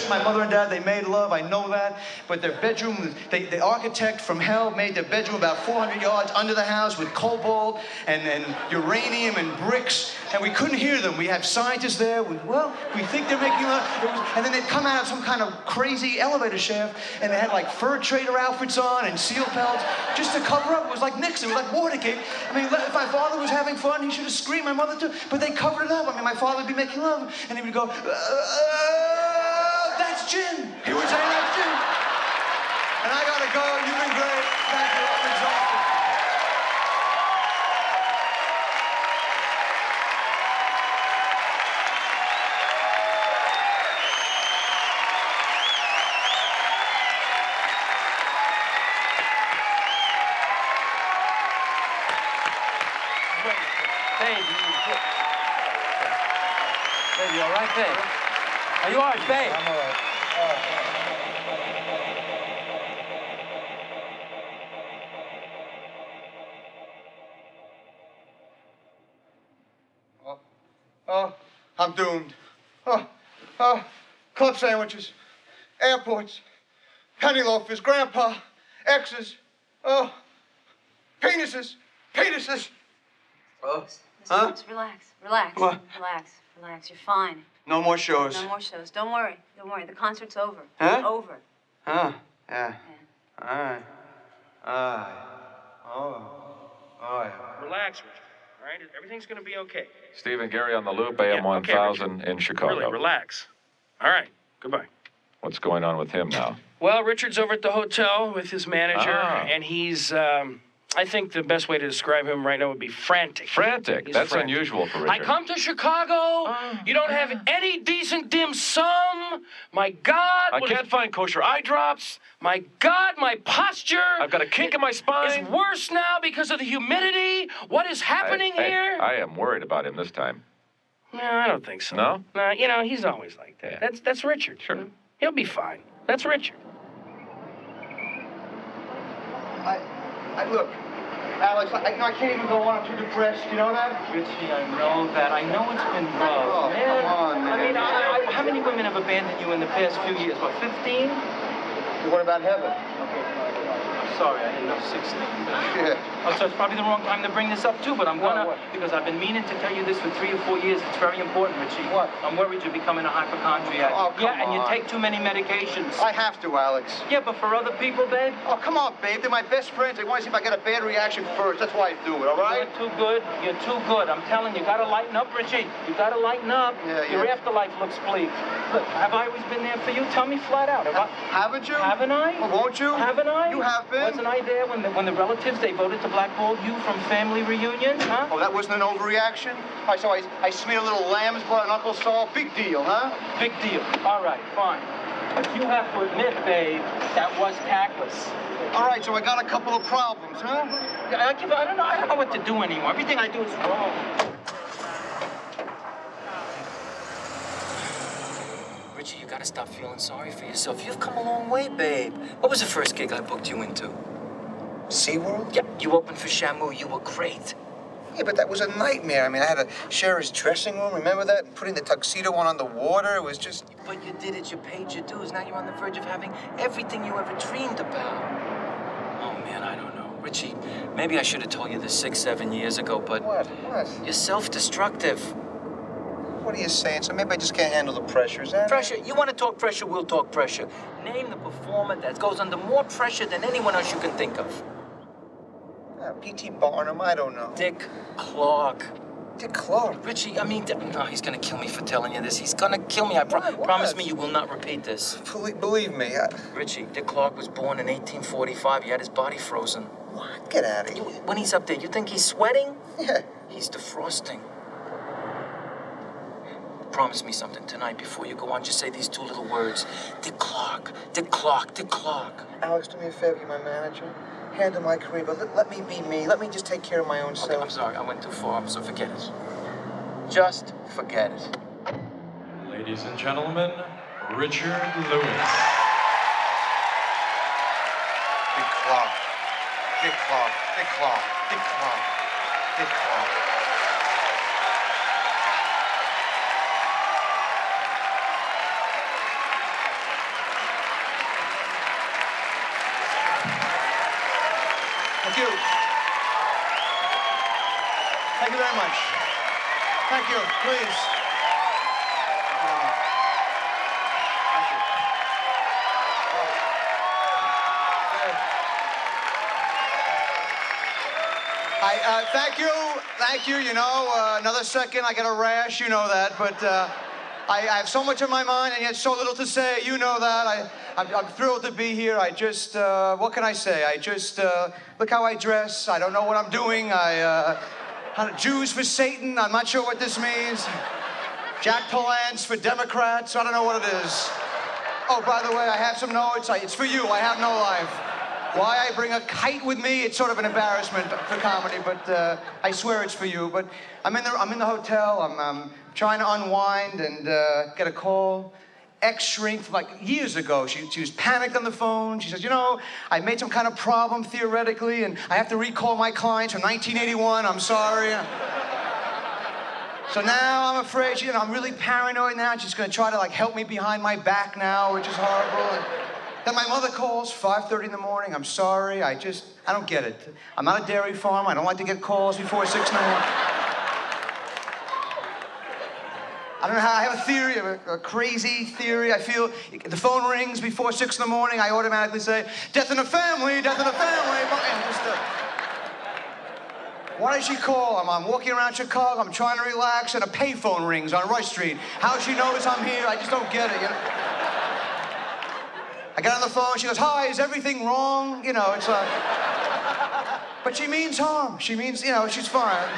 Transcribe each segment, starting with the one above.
My mother and dad, they made love, I know that. But their bedroom, the architect from hell made their bedroom about 400 yards under the house with cobalt and uranium and bricks. And we couldn't hear them. We had scientists there. We think they're making love. And then they'd come out of some kind of crazy elevator shaft, and they had like fur trader outfits on and seal pelts just to cover up. It was like Nixon. It was like Watergate. I mean, if my father was having fun, he should have screamed. My mother too. But they covered it up. I mean, my father would be making love, and he would go, "That's gin." He would say, "That's gin." And I gotta go. You've been great. Thank you. I'm exhausted. Babe, you all right, babe? Are you all right, babe? I'm all right. I'm doomed. Club sandwiches, airports, penny loafers, grandpa, exes, penises. Relax. What? Relax. You're fine. No more shows. No more shows. Don't worry. The concert's over. Huh? It's over. Huh? Yeah. All right. Yeah. Relax, Richard. All right? Everything's going to be okay. Steve and Gary on the Loop, AM 1000 in Chicago. Really, relax. All right. Goodbye. What's going on with him now? Well, Richard's over at the hotel with his manager, and he's, I think the best way to describe him right now would be frantic. Frantic? He's That's frantic. unusual for Richard. I come to Chicago. You don't have any decent dim sum. My God. I can't find kosher eye drops. My God, my posture. I've got a kink in my spine. It's worse now because of the humidity. What is happening here? I am worried about him this time. No, I don't think so. No? No, he's always like that. Yeah. That's Richard. Sure. He'll be fine. That's Richard. Look, Alex, I can't even go on. I'm too depressed. You know that? Richie, I know that. I know it's been rough. Oh, man. come on, man. I mean, how many women have abandoned you in the past few years? What, 15? What about heaven? Okay, I'm sorry, I didn't know 16. Yeah. Oh, so it's probably the wrong time to bring this up, too, but I'm gonna, What? because I've been meaning to tell you this for 3 or 4 years. It's very important, Richie. What? I'm worried you're becoming a hypochondriac. Oh, come Yeah, and you on. take too many medications. I have to, Alex. Yeah, but for other people, babe, Oh, come on, babe. They're my best friends. They want to see if I get a bad reaction first. That's why I do it, all right? You're too good. You're too good. I'm telling you, you gotta lighten up, Richie. You gotta lighten up. Yeah. Your afterlife looks bleak. Look, have I always been there for you? Tell me flat out. Haven't you? Haven't I? Well, won't you? Haven't I? You have been. Wasn't I there when the relatives, they voted to blackball you from family reunion, huh? Oh, that wasn't an overreaction? All right, so I smeared a little lamb's blood on Uncle Saul. Big deal, huh? Big deal. All right, fine. But you have to admit, babe, that was tactless. All right, so I got a couple of problems, huh? I don't know what to do anymore. Everything I do is wrong. Richie, you gotta stop feeling sorry for yourself. You've come a long way, babe. What was the first gig I booked you into? SeaWorld? Yeah, you opened for Shamu. You were great. Yeah, but that was a nightmare. I mean, I had to share his dressing room, remember that? And putting the tuxedo on the water, it was just... But you did it. You paid your dues. Now you're on the verge of having everything you ever dreamed about. Oh, man, I don't know. Richie, maybe I should have told you this 6, 7 years ago, but... What? You're self-destructive. What are you saying? So maybe I just can't handle the pressure, is that? Pressure. You want to talk pressure, we'll talk pressure. Name the performer that goes under more pressure than anyone else you can think of. P.T. Barnum, I don't know. Dick Clark. Dick Clark? Richie, I mean, no, he's gonna kill me for telling you this. He's gonna kill me. Promise me you will not repeat this. Believe me, Richie, Dick Clark was born in 1845. He had his body frozen. What? Get out of here. When he's up there, you think he's sweating? Yeah. He's defrosting. Promise me something tonight before you go on. Just say these 2 little words. Dick Clark, Dick Clark, Dick Clark. Alex, do me a favor, you're my manager. Handle my career, but let me be me. Let me just take care of my own self. Okay, I'm sorry. I went too far, so forget it. Just forget it. Ladies and gentlemen, Richard Lewis. Dick Clark. Dick Clark. Dick Clark. Dick Clark. Dick Clark. Thank you. Thank you very much. Thank you. Please. Thank you. Thank you. You know, another second, I get a rash. You know that, but I have so much on my mind and yet so little to say. You know that. I'm thrilled to be here. I just, what can I say? I just look how I dress. I don't know what I'm doing. Jews for Satan. I'm not sure what this means. Jack Palance for Democrats. I don't know what it is. Oh, by the way, I have some notes. It's for you. I have no life. Why I bring a kite with me, it's sort of an embarrassment for comedy, but I swear it's for you. But I'm in the hotel, I'm trying to unwind and get a call. Ex-shrink from like years ago, she was panicked on the phone. She says, you know, I made some kind of problem theoretically and I have to recall my clients from 1981, I'm sorry. So now I'm afraid, you know, I'm really paranoid now. She's gonna try to like help me behind my back now, which is horrible. And then my mother calls, 5:30 in the morning. I'm sorry, I don't get it. I'm not a dairy farm. I don't like to get calls before 6 in the morning. I don't know how, I have a theory, a crazy theory. I feel the phone rings before 6 in the morning. I automatically say, death in the family, death in the family. And just, why did she call? I'm walking around Chicago, I'm trying to relax, and a payphone rings on Rush Street. How she knows I'm here, I just don't get it, you know? I get on the phone, she goes, hi, is everything wrong? You know, it's like, but she means harm. She means, you know, she's fine.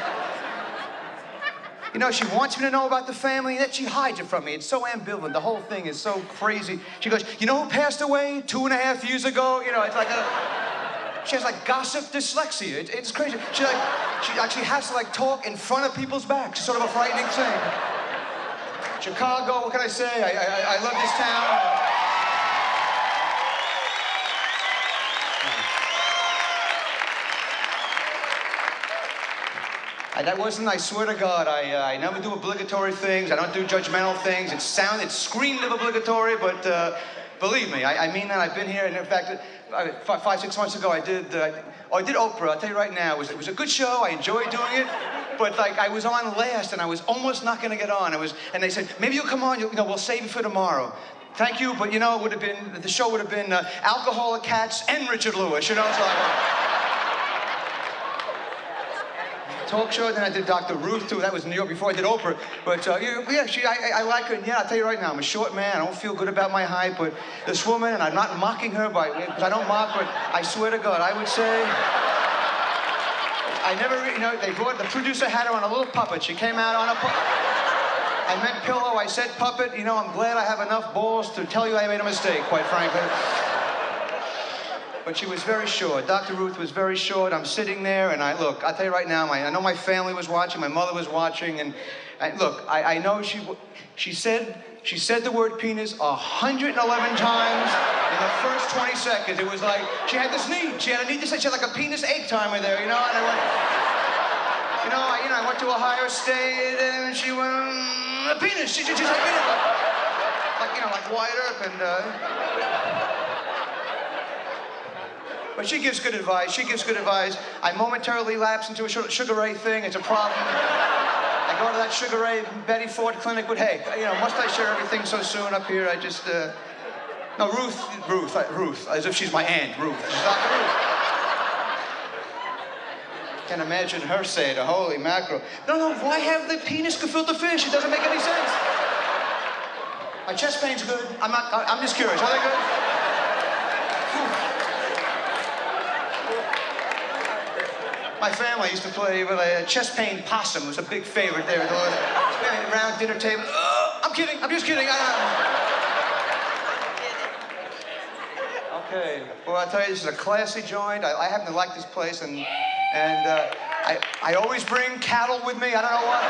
You know, she wants me to know about the family, and yet she hides it from me. It's so ambivalent. The whole thing is so crazy. She goes, you know who passed away 2.5 years ago? You know, it's like she has like gossip dyslexia. It's crazy. She actually has to like talk in front of people's backs. It's sort of a frightening thing. Chicago, what can I say? I love this town. That wasn't, I swear to God, I never do obligatory things. I don't do judgmental things. It screamed of obligatory, but believe me, I mean that. I've been here, and in fact, 5-6 months ago, I did Oprah. I'll tell you right now, it was a good show. I enjoyed doing it, but like I was on last, and I was almost not going to get on. And they said, maybe you'll come on. You know, we'll save it for tomorrow. Thank you, but you know, the show would have been Alcoholic Cats and Richard Lewis. You know, so talk show, then I did Dr. Ruth too. That was in New York before I did Oprah. But yeah, I like her. And yeah, I'll tell you right now, I'm a short man. I don't feel good about my height. But this woman, and I'm not mocking her because I don't mock, but I swear to God, I would say, I never, you know, the producer had her on a little puppet. She came out on a puppet. I meant pillow. I said puppet. You know, I'm glad I have enough balls to tell you I made a mistake, quite frankly. But she was very short. Dr. Ruth was very short. I'm sitting there, and I'll tell you right now, I know my family was watching, my mother was watching, and look, I know she said the word penis 111 times in the first 20 seconds. It was like, she had this need. She had a need to say, she had like a penis egg timer there, you know, and I went to Ohio State, and she went, a penis. She said penis. Like Wyatt Earp, and, but she gives good advice. I momentarily lapse into a Sugar Ray thing. It's a problem. I go to that Sugar Ray Betty Ford clinic, but hey, you know, must I share everything so soon up here? I just, no, Ruth, as if she's my aunt, Ruth. She's Dr. Ruth. Can't imagine her saying it, holy mackerel. No, why have the penis gefilte fish? It doesn't make any sense. My chest pain's good. I'm just curious. Are they good? My family used to play with a chest pain possum. It was a big favorite there. Around dinner table. Oh, I'm kidding. I'm just kidding. Okay. Well, I'll tell you, this is a classy joint. I happen to like this place, and I always bring cattle with me. I don't know why.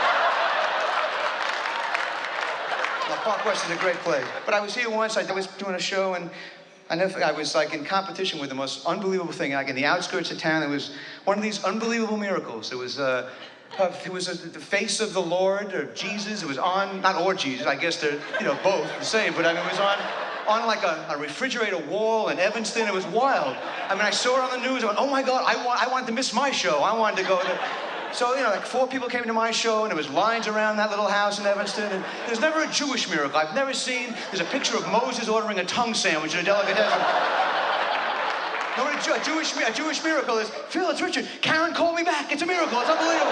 Well, Park West is a great place. But I was here once. I was doing a show, and I was like in competition with the most unbelievable thing. Like in the outskirts of town, it was one of these unbelievable miracles. It was the face of the Lord or Jesus. It was on, not or Jesus. I guess they're both the same. But I mean, it was on like a refrigerator wall in Evanston. It was wild. I mean, I saw it on the news. I went, oh my God, I wanted to miss my show. I wanted to go to. So, you know, like 4 people came to my show, and there was lines around that little house in Evanston. And there's never a Jewish miracle. I've never seen. There's a picture of Moses ordering a tongue sandwich in a delicatessen. No, a Jewish miracle is, Phil, it's Richard. Karen called me back. It's a miracle. It's unbelievable.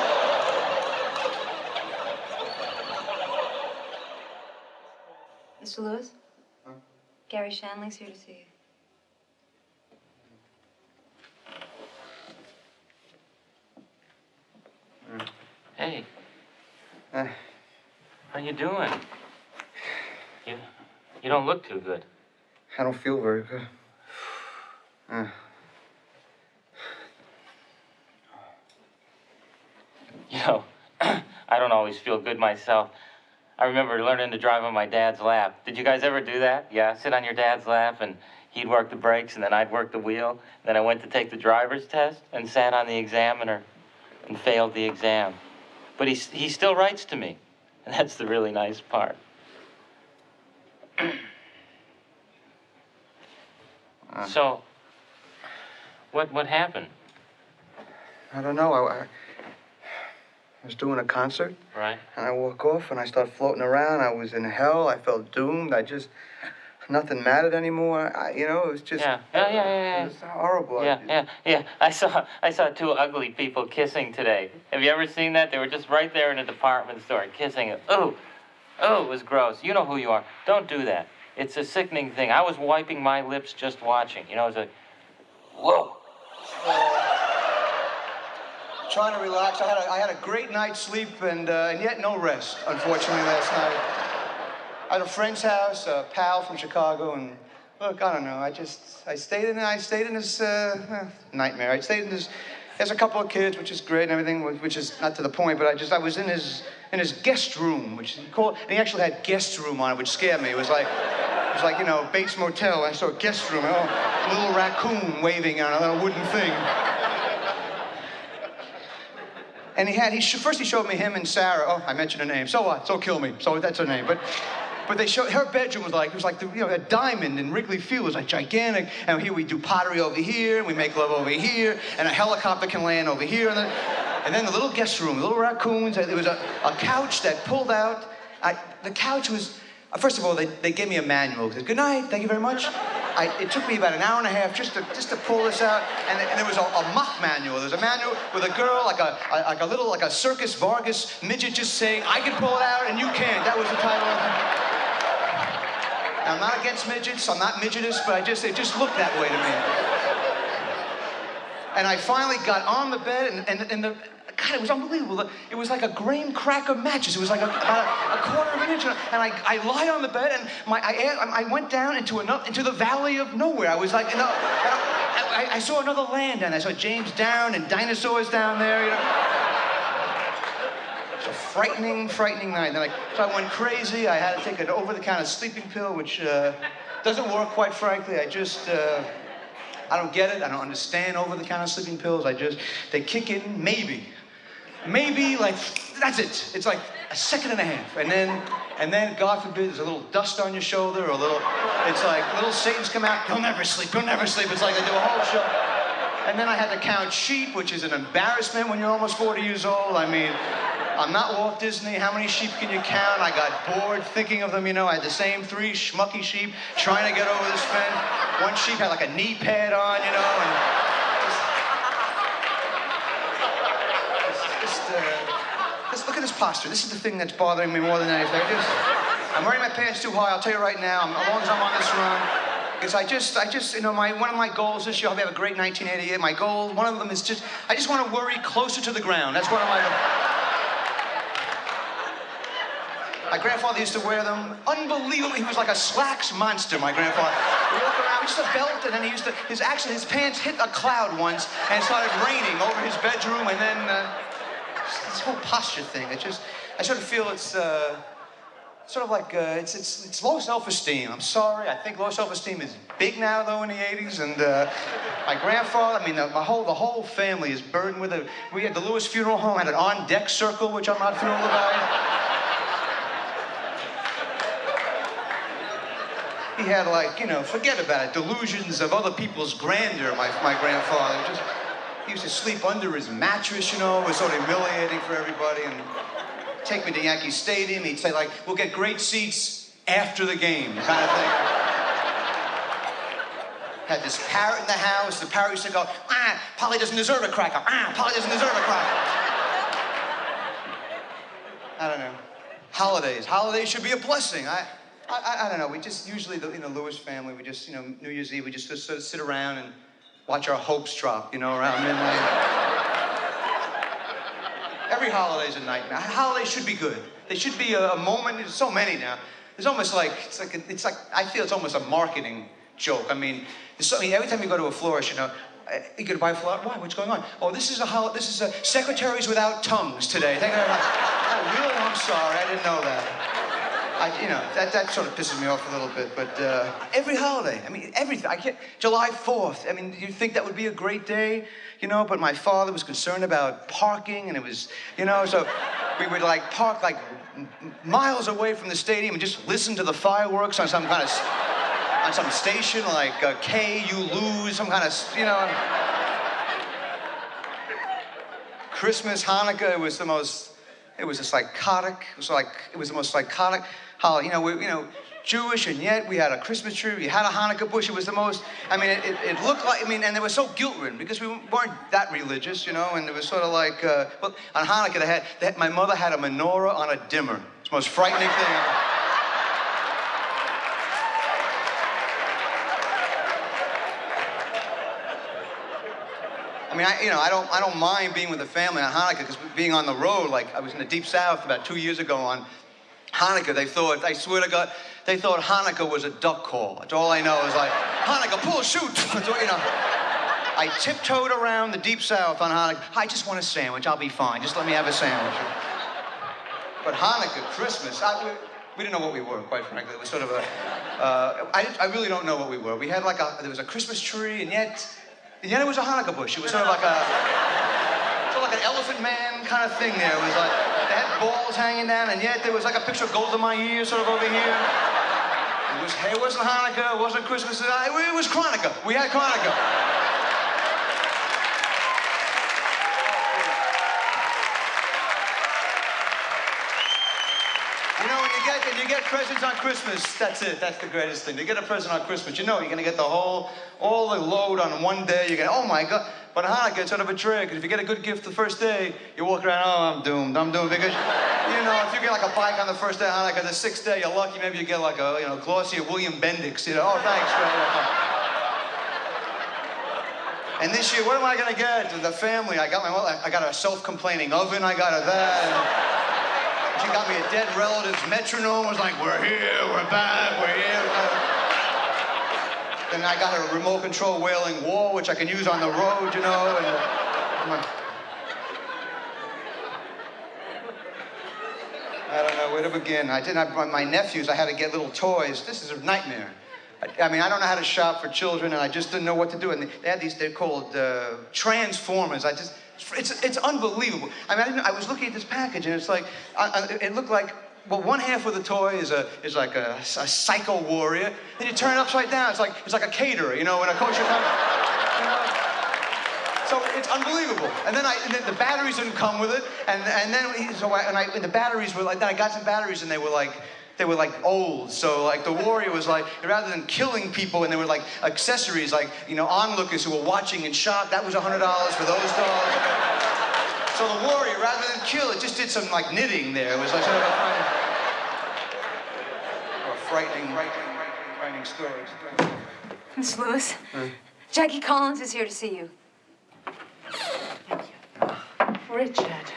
Mr. Lewis? Huh? Gary Shanley's here to see you. Hey. How you doing? You don't look too good. I don't feel very good. You know, I don't always feel good myself. I remember learning to drive on my dad's lap. Did you guys ever do that? Yeah, sit on your dad's lap and he'd work the brakes and then I'd work the wheel. Then I went to take the driver's test and sat on the examiner and failed the exam. But he still writes to me, and that's the really nice part. So, what happened? I don't know. I was doing a concert. Right. And I walk off and I start floating around. I was in hell. I felt doomed. Nothing mattered anymore. It was just. Yeah. It was horrible. Yeah. I saw 2 ugly people kissing today. Have you ever seen that? They were just right there in a department store kissing. Oh, it was gross. You know who you are. Don't do that. It's a sickening thing. I was wiping my lips just watching. You know, it's a, whoa. Trying to relax. I had a great night's sleep and yet no rest, unfortunately, last night. At a friend's house, a pal from Chicago, and look, I don't know. I stayed in this nightmare. I stayed in this. There's a couple of kids, which is great and everything, which is not to the point. But I was in his guest room, which he called. And he actually had guest room on it, which scared me. It was like Bates Motel. I saw a guest room, a little raccoon waving on a little wooden thing. And first he showed me him and Sarah. Oh, I mentioned her name. So what? So kill me. So that's her name. But they showed her bedroom was like a diamond in Wrigley Field. It was like gigantic. And here we do pottery over here, and we make love over here, and a helicopter can land over here. And then the little guest room, the little raccoons. There was a couch that pulled out. The couch was. First of all, they gave me a manual. They said, good night, thank you very much. It took me about an hour and a half just to pull this out, and there was a mock manual. There was a manual with a girl, like a Circus Vargas midget just saying, I can pull it out and you can't. That was the title of it. Now, I'm not against midgets, I'm not midgetist, but it just looked that way to me. And I finally got on the bed, and God, it was unbelievable. It was like a graham cracker mattress. It was like about a quarter of an inch. And I lie on the bed, and I went down into the valley of nowhere. I was like, I saw another land, and I saw James Darren and dinosaurs down there. It's a frightening night. So I went crazy. I had to take an over-the-counter sleeping pill, which doesn't work, quite frankly. I don't get it. I don't understand over-the-counter sleeping pills. They kick in maybe like, that's it. It's like a second and a half. And then, God forbid, there's a little dust on your shoulder or it's like little Satans come out, he'll never sleep. It's like they do a whole show. And then I had to count sheep, which is an embarrassment when you're almost 40 years old. I mean, I'm not Walt Disney. How many sheep can you count? I got bored thinking of them, I had the same 3 schmucky sheep trying to get over this fence. One sheep had like a knee pad on, and look at this posture. This is the thing that's bothering me more than anything. I'm wearing my pants too high. I'll tell you right now. As long as I'm on this run, because one of my goals this year. I'll have a great 1988. My goal, one of them is I just want to worry closer to the ground. That's one of my goals. My grandfather used to wear them. Unbelievable. He was like a slacks monster, my grandfather. He walked around with just a belt, and then his pants hit a cloud once, and it started raining over his bedroom, and then this whole posture thing. I sort of feel it's sort of like it's low self-esteem. I'm sorry. I think low self-esteem is big now, though, in the 80s, and my grandfather, the whole family is burdened with it. We had the Lewis Funeral Home had an on-deck circle, which I'm not thrilled about. he had like, forget about it, delusions of other people's grandeur, my grandfather. He used to sleep under his mattress, it was sort of humiliating for everybody, and take me to Yankee Stadium. He'd say like, we'll get great seats after the game, kind of thing. Had this parrot in the house. The parrot used to go, Polly doesn't deserve a cracker. Polly doesn't deserve a cracker. I don't know. Holidays should be a blessing. I don't know. We just usually, in the Lewis family, we just, New Year's Eve, we just sort of sit around and watch our hopes drop, around midnight. Every holiday's a nightmare. Holidays should be good. They should be a moment. There's so many now. It's almost like I feel it's almost a marketing joke. I mean, every time you go to a florist, you go to buy a flower. Why? What's going on? Oh, this is a secretaries without tongues today. Thank you very much. Oh, really? I'm sorry. I didn't know that. That sort of pisses me off a little bit. But every holiday, I mean, everything. July 4th. I mean, you'd think that would be a great day, But my father was concerned about parking, and it was, so we would park miles away from the stadium and just listen to the fireworks on some kind of. On some station like K, you lose, some kind of, Christmas, Hanukkah, it was the most psychotic holiday. Jewish, and yet we had a Christmas tree, we had a Hanukkah bush. It was the most, it looked like, and they were so guilt-ridden because we weren't that religious, and it was sort of like, on Hanukkah, my mother had a menorah on a dimmer. It's the most frightening thing. I don't mind being with the family on Hanukkah because being on the road, like I was in the Deep South about 2 years ago on Hanukkah, I swear to God, they thought Hanukkah was a duck call. That's all I know is like, Hanukkah, pull, shoot. I tiptoed around the Deep South on Hanukkah. I just want a sandwich, I'll be fine. Just let me have a sandwich. But Hanukkah, Christmas, we didn't know what we were, quite frankly. It was sort of I really don't know what we were. We had there was a Christmas tree, and yet it was a Hanukkah bush. It was sort of like an elephant man kind of thing there. It was like, they had balls hanging down, and yet there was like a picture of Golda Meir sort of over here. It wasn't Hanukkah, it wasn't Christmas, it was Hanukkah. We had Hanukkah. When you get presents on Christmas, that's it. That's the greatest thing. You get a present on Christmas, you're going to get all the load on one day. You're going, oh my God. But Hanukkah, it's sort of a trick. Because if you get a good gift the first day, you walk around, oh, I'm doomed. Because, if you get like a bike on the first day of Hanukkah, the sixth day, you're lucky. Maybe you get like a glossy William Bendix. Oh, thanks. And this year, what am I going to get? The family, I got a self-complaining oven. I got that. She got me a dead relative's metronome. It was like, we're here, we're back, we're here. Then I got her a remote control wailing wall, which I can use on the road, And I don't know where to begin. My nephews, I had to get little toys. This is a nightmare. I don't know how to shop for children, and I just didn't know what to do. And they had they're called Transformers. It's unbelievable. I was looking at this package, and it's like, it looked like, well, one half of the toy is like a psycho warrior. Then you turn it upside down, it's like a caterer, in a kosher company. So it's unbelievable. And then the batteries didn't come with it, and the batteries were like, then I got some batteries, and they were like old. So the warrior was like, rather than killing people, and they were like accessories, onlookers who were watching in shock, that was $100 for those dolls. So the warrior, rather than kill, it just did some knitting there. It was like sort of a frightening story. Miss Lewis, Jackie Collins is here to see you. Richard.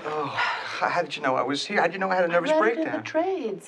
How did you know I was here? How did you know I had a nervous breakdown? I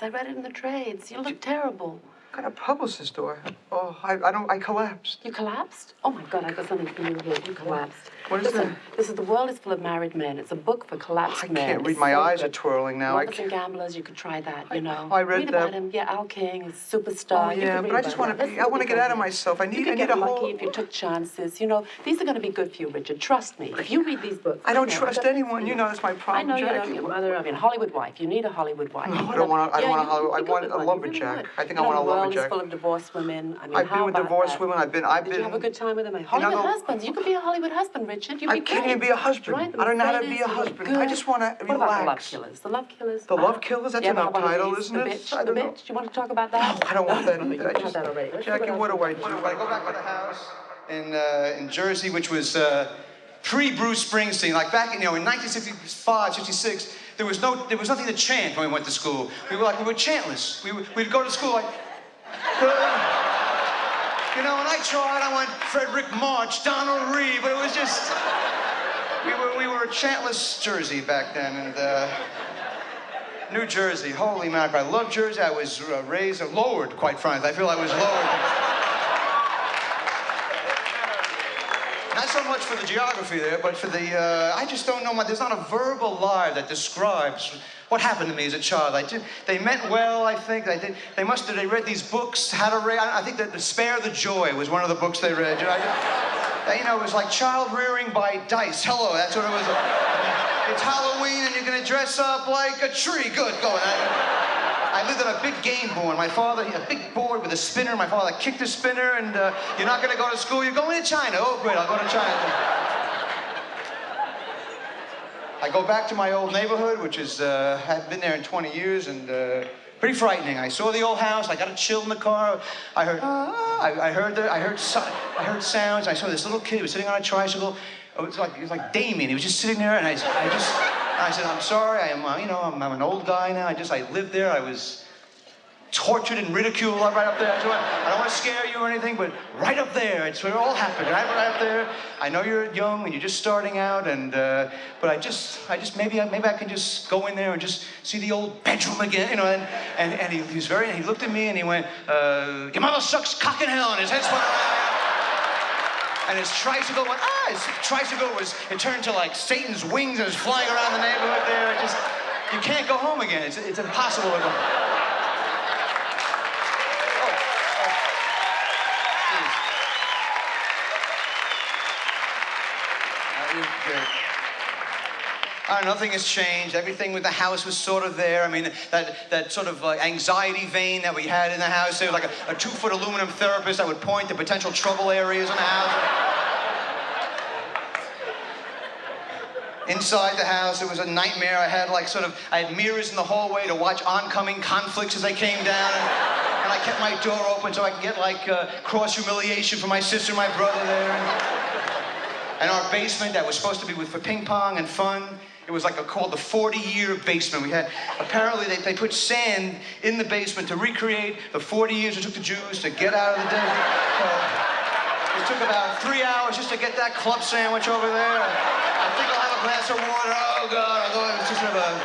read it in the trades. You look terrible. got a publicist door. Oh, I collapsed. You collapsed? Oh my God, I got something for you here. You collapsed. What is Listen, that? This is The World is Full of Married Men. It's a book for collapsed I men. can't read. It's My so eyes are good. twirling now. Lovers and Gamblers, you could try that, you know. I read Read that. about him. Yeah, Al King, he's a superstar. Oh, You yeah, could read but I just about want him. to. This I want to will get be out of good. myself. I You need could get a lucky whole. if you took chances. You know, these are going to be good for you, Richard. Trust me. If you read these books. I don't know, trust they're good anyone. for You know that's my problem, I know you Jackie. don't. Your mother, I mean, Hollywood wife. You need a Hollywood wife. No, I You don't know, want. I don't yeah, want a Hollywood. I you'd be want good a one. You really lumberjack. would. I think You I want a know, the world is lumberjack. full of divorced women. I mean, I've been how with about divorced that? women. I've been. Did you have a good time with them? Hollywood husbands. You could be a Hollywood husband, Richard. You'd be I can't great. even be a husband. Right? The I don't know how to be Mercedes, a you look husband. good. I just want to What about the Love relax. Killers? The Love Killers? The Love Killers? That's yeah, an but how about title, these? isn't The it? Bitch, I the don't know. Bitch. You want to talk about that? No, I don't want that No, either. you've had that already. Let's see Jackie, what do I else do? we I go back to the house in Jersey, which was pre-Bruce Springsteen. Like back in 1965, 66, there was nothing to chant when we went to school. We were chantless. We'd go to school like. And I tried. I went Frederick March, Donald Reed, but it was just we were a chantless Jersey back then, and New Jersey. Holy mackerel! I love Jersey. I was raised lowered, quite frankly. I feel I was lowered. Not so much for the geography there, but for the I just don't know. There's not a verbal lie that describes what happened to me as a child. They meant well, I think. They must have. They read these books, How to Raise. I think that Spare the Joy was one of the books they read. It was like child rearing by dice. Hello, that's what it was. It's Halloween and you're gonna dress up like a tree. Good, go. I lived on a big game board. My father, a big board with a spinner. My father kicked the spinner, and you're not gonna go to school. You're going to China. Oh, great, I'll go to China. I go back to my old neighborhood, which is, I've been there in 20 years, and pretty frightening. I saw the old house. I got a chill in the car. I heard, I heard sounds. I saw this little kid. He was sitting on a tricycle. It was like Damien. He was just sitting there, and I said, I'm sorry. I'm an old guy now. I lived there. I was tortured and ridiculed right up there. I don't want to scare you or anything, but right up there, it's where it all happened. Right up there. I know you're young and you're just starting out, and but I just maybe I can just go in there and just see the old bedroom again, And he looked at me and he went, "Your mother sucks cock in hell," and his head spun around. And his tricycle went, it turned to like Satan's wings and was flying around the neighborhood there. You can't go home again. It's impossible to go. Nothing has changed. Everything with the house was sort of there. I mean, that sort of anxiety vein that we had in the house. There was like a 2-foot aluminum therapist that would point to potential trouble areas in the house. Inside the house, it was a nightmare. I had mirrors in the hallway to watch oncoming conflicts as they came down. And I kept my door open so I could get cross humiliation from my sister and my brother there. And our basement that was supposed to be for ping pong and fun, it was called the 40-year basement. Apparently they put sand in the basement to recreate the 40 years it took the Jews to get out of the desert. So it took about 3 hours just to get that club sandwich over there. I think I'll have a glass of water. Oh God, it was just sort of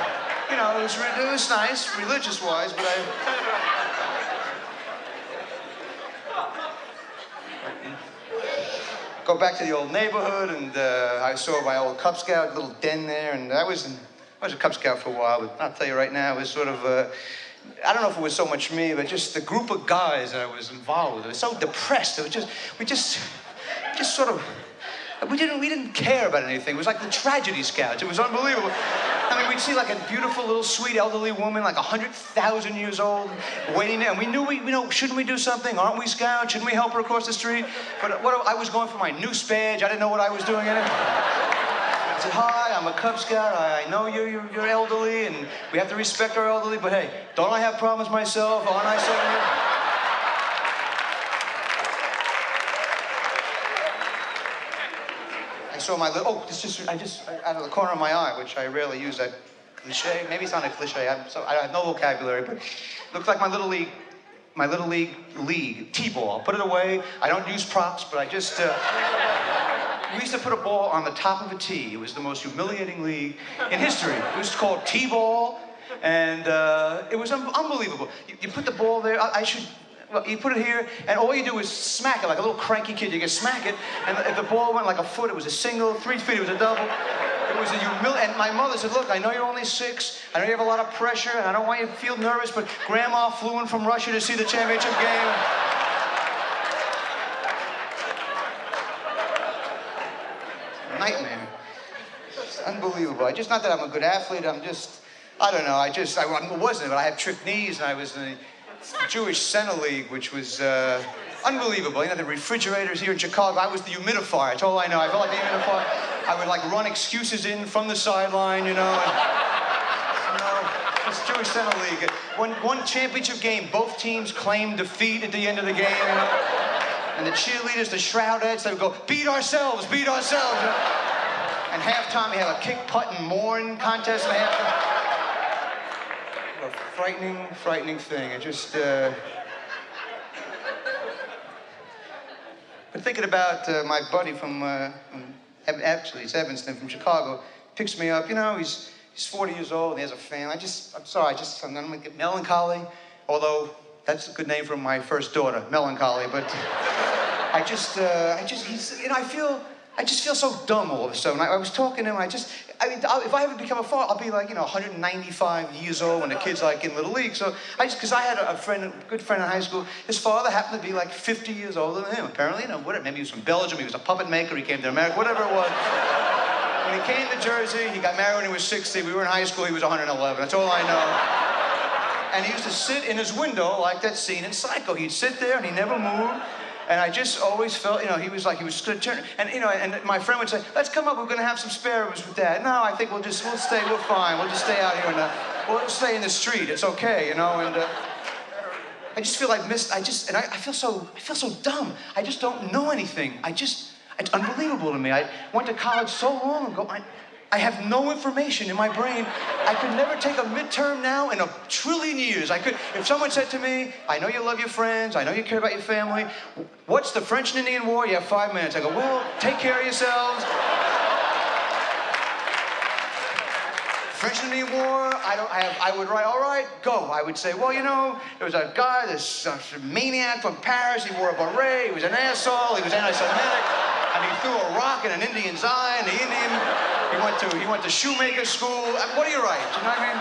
it was nice, religious-wise, but go back to the old neighborhood, and I saw my old Cub Scout little den there, and I was a Cub Scout for a while, but I'll tell you right now, it was sort of, I don't know if it was so much me, but just the group of guys that I was involved with. It was so depressed. It was we didn't care about anything. It was like the tragedy scouts. It was unbelievable. I mean, we'd see like a beautiful little sweet elderly woman, like 100,000 years old, waiting there. And we knew, shouldn't we do something? Aren't we scouts? Shouldn't we help her across the street? But I was going for my noose badge. I didn't know what I was doing in it. I said, hi, I'm a Cub Scout. I know you're elderly, and we have to respect our elderly, but hey, don't I have problems myself? Aren't I so? I saw my little, I just, out of the corner of my eye, which I rarely use that cliche. Maybe it's not a cliche. I have no vocabulary, but it looks like my little league T-ball. I'll put it away. I don't use props, but I just, we used to put a ball on the top of a tee. It was the most humiliating league in history. It was called T-ball, and it was unbelievable. You put the ball there. Well, you put it here, and all you do is smack it like a little cranky kid. You can smack it, and if the ball went like a foot, it was a single. 3 feet, it was a double. It was a and my mother said, look, I know you're only 6. I know you have a lot of pressure, and I don't want you to feel nervous, but Grandma flew in from Russia to see the championship game. Nightmare. It's unbelievable. Not that I'm a good athlete, I don't know, I wasn't, but I had trick knees, and I was in the Jewish Center League, which was unbelievable. You know, the refrigerators here in Chicago, I was the humidifier, that's all I know. I felt like the humidifier. I would like run excuses in from the sideline, you know. It's Jewish Center League. One championship game, both teams claimed defeat at the end of the game, you know. And the cheerleaders, the shroudettes, they would go, beat ourselves, beat ourselves. You know? And halftime, we had a kick, putt, and mourn contest at halftime. A frightening, frightening thing. It just, But thinking about my buddy from, actually, it's Evanston from Chicago, picks me up, you know, he's 40 years old, and he has a family. I'm gonna get melancholy, although that's a good name for my first daughter, melancholy, but I just feel so dumb all of a sudden. I was talking to him, if I ever become a father, I'll be like, 195 years old when the kid's like in Little League. So because I had a good friend in high school, his father happened to be like 50 years older than him, apparently. Maybe he was from Belgium, he was a puppet maker, he came to America, whatever it was. When he came to Jersey, he got married when he was 60, we were in high school, he was 111, that's all I know. And he used to sit in his window like that scene in Psycho. He'd sit there and he never moved. And I just always felt, he was turning, and and my friend would say, let's come up, we're gonna have some spare ribs with Dad. No, I think we'll stay, we're fine. We'll just stay out here and we'll stay in the street, it's okay, and I just feel I feel so dumb. I just don't know anything. It's unbelievable to me. I went to college so long ago. I have no information in my brain. I could never take a midterm now in a trillion years. If someone said to me, I know you love your friends, I know you care about your family, what's the French and Indian War? You have 5 minutes. I go, well, take care of yourselves. French and Indian War, I would write, all right, go. I would say, well, there was a guy, this maniac from Paris, he wore a beret, he was an asshole, he was anti-Semitic, and he threw a rock in an Indian's eye, and the Indian, he went to shoemaker school. What do you write? You know what I mean?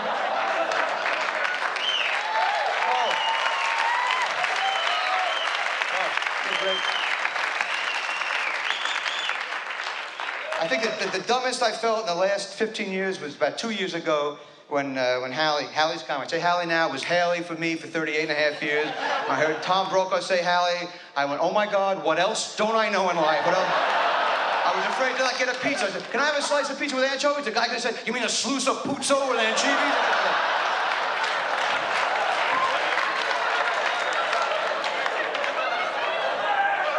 I think that the dumbest I felt in the last 15 years was about 2 years ago when Hallie's coming. I say Hallie now, it was Haley for me for 38 and a half years. I heard Tom Brokaw say Hallie. I went, oh my God, what else don't I know in life? What else? I was afraid to not get a pizza. I said, can I have a slice of pizza with anchovies? The guy said, you mean a sluice of puzzo with anchovies?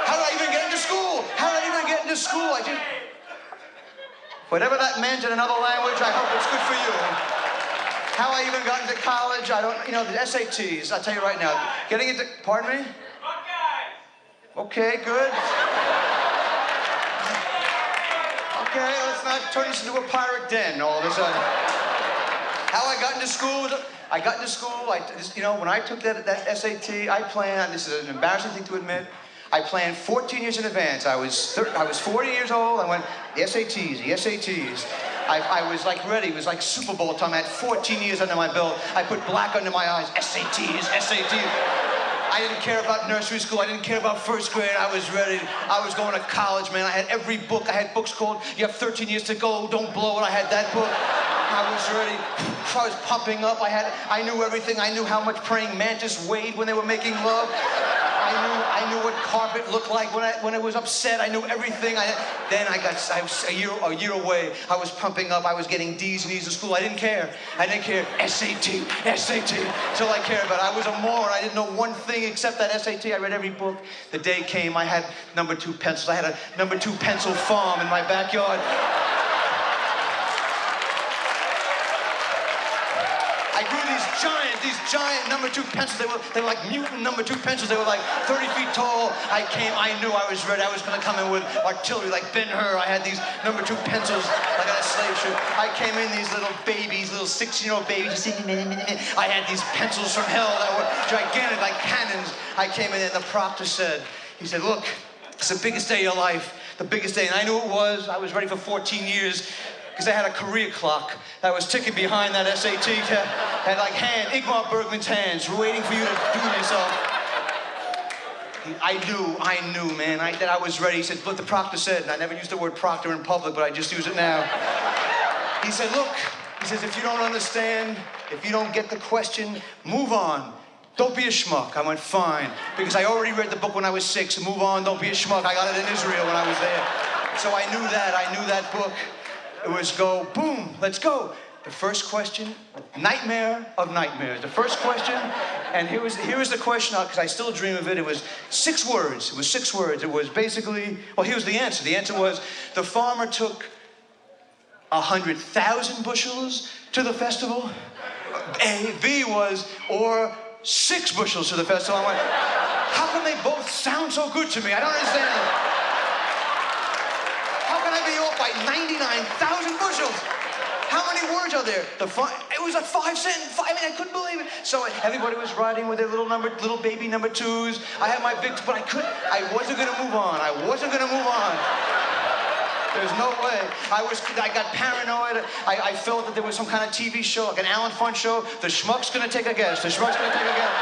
How did I even get into school? Whatever that meant in another language, I hope it's good for you. How I even got into college, I don't, the SATs, I'll tell you right now. Getting into, pardon me? Okay, good. Okay, let's not turn this into a pirate den all of a sudden. How I got into school, when I took that SAT, I planned, this is an embarrassing thing to admit, I planned 14 years in advance. I was 40 years old, I went, the SATs. I was like ready, it was like Super Bowl time, I had 14 years under my belt. I put black under my eyes, SATs. I didn't care about nursery school. I didn't care about first grade. I was ready. I was going to college, man. I had every book. I had books called You Have 13 Years to Go, Don't Blow It. I had that book. I was ready. I was pumping up. I knew everything. I knew how much praying mantis weighed when they were making love. I knew what carpet looked like when it was upset. I knew everything. I was a year away. I was pumping up. I was getting D's and E's in school. I didn't care. SAT. That's all I cared about. I was a moron. I didn't know one thing except that SAT. I read every book. The day came. I had number 2 pencils. I had a number 2 pencil farm in my backyard. I grew these giant number 2 pencils. They were like mutant number 2 pencils. They were like 30 feet tall. I knew I was ready. I was gonna come in with artillery like Ben-Hur. I had these number 2 pencils like on a slave ship. I came in, these little babies, little 16-year-old babies. I had these pencils from hell that were gigantic like cannons. I came in and the proctor said, he said, look, it's the biggest day of your life, the biggest day. And I knew it was. I was ready for 14 years because I had a career clock that was ticking behind that SAT. Had like Ingmar Bergman's hands waiting for you to do it yourself. I knew, man, that I was ready. He said, look, the proctor said, and I never used the word proctor in public, but I just use it now. He said, look, he says, if you don't understand, if you don't get the question, move on. Don't be a schmuck. I went, fine. Because I already read the book when I was 6. Move on, don't be a schmuck. I got it in Israel when I was there. So I knew that book. It was go, boom, let's go. The first question, nightmare of nightmares. The first question, and here was the question, because I still dream of it. It was 6 words. It was 6 words. It was basically, well, here was the answer. The answer was, the farmer took 100,000 bushels to the festival. A. B was, or 6 bushels to the festival. I went, how can they both sound so good to me? I don't understand. How can I be off by 99,000 bushels? How many words are there? It was a 5-sentence. I mean, I couldn't believe it. So everybody was riding with their little baby number 2s. I had my big, but I wasn't gonna move on. I wasn't gonna move on. There's no way. I got paranoid. I felt that there was some kind of TV show, like an Alan Funt show. The schmuck's gonna take a guess. The schmuck's gonna take a guess.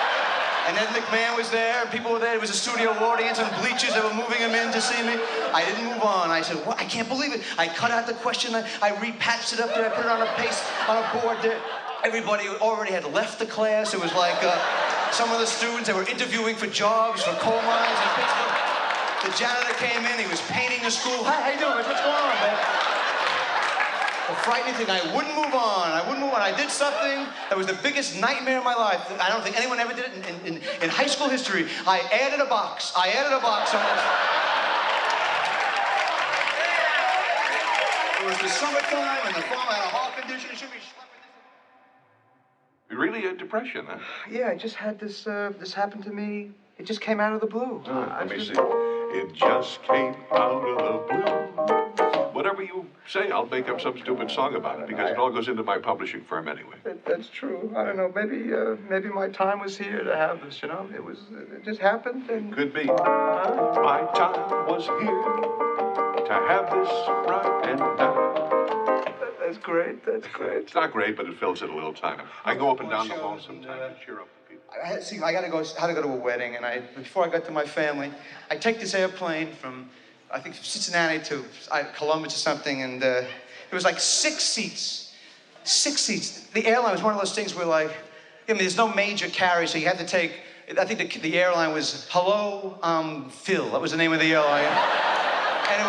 And then McMahon was there, and people were there. It was a studio audience on bleachers. They were moving him in to see me. I didn't move on. I said, what? I can't believe it. I cut out the question. I repatched it up there. I put it on a board there. Everybody already had left the class. It was like some of the students, they were interviewing for jobs for coal mines in Pittsburgh. The janitor came in. He was painting the school. Hi, how you doing? What's going on, man? The frightening thing, I wouldn't move on. I did something that was the biggest nightmare of my life. I don't think anyone ever did it in high school history. I added a box. On this. It was the summertime and the farm had a heart condition. It should be schlepping. Really a depression, huh? Yeah, I just had this happen to me. It just came out of the blue. Let me see. It just came out of the blue. Whatever you say, I'll make up some stupid song about it, because it all goes into my publishing firm anyway. That's true. I don't know. Maybe my time was here to have this. You know, it just happened. And could be. My time was here to have this right and now. That's great. It's not great, but it fills in a little time. I go up and down the hall sometimes and cheer up the people. I had to go to a wedding, and before I got to my family, I take this airplane from, I think, Cincinnati to Columbus or something, and there was like 6 seats. 6 seats. The airline was one of those things where, like, I mean, there's no major carrier, so you had to take, I think the airline was Hello, Phil. That was the name of the airline. And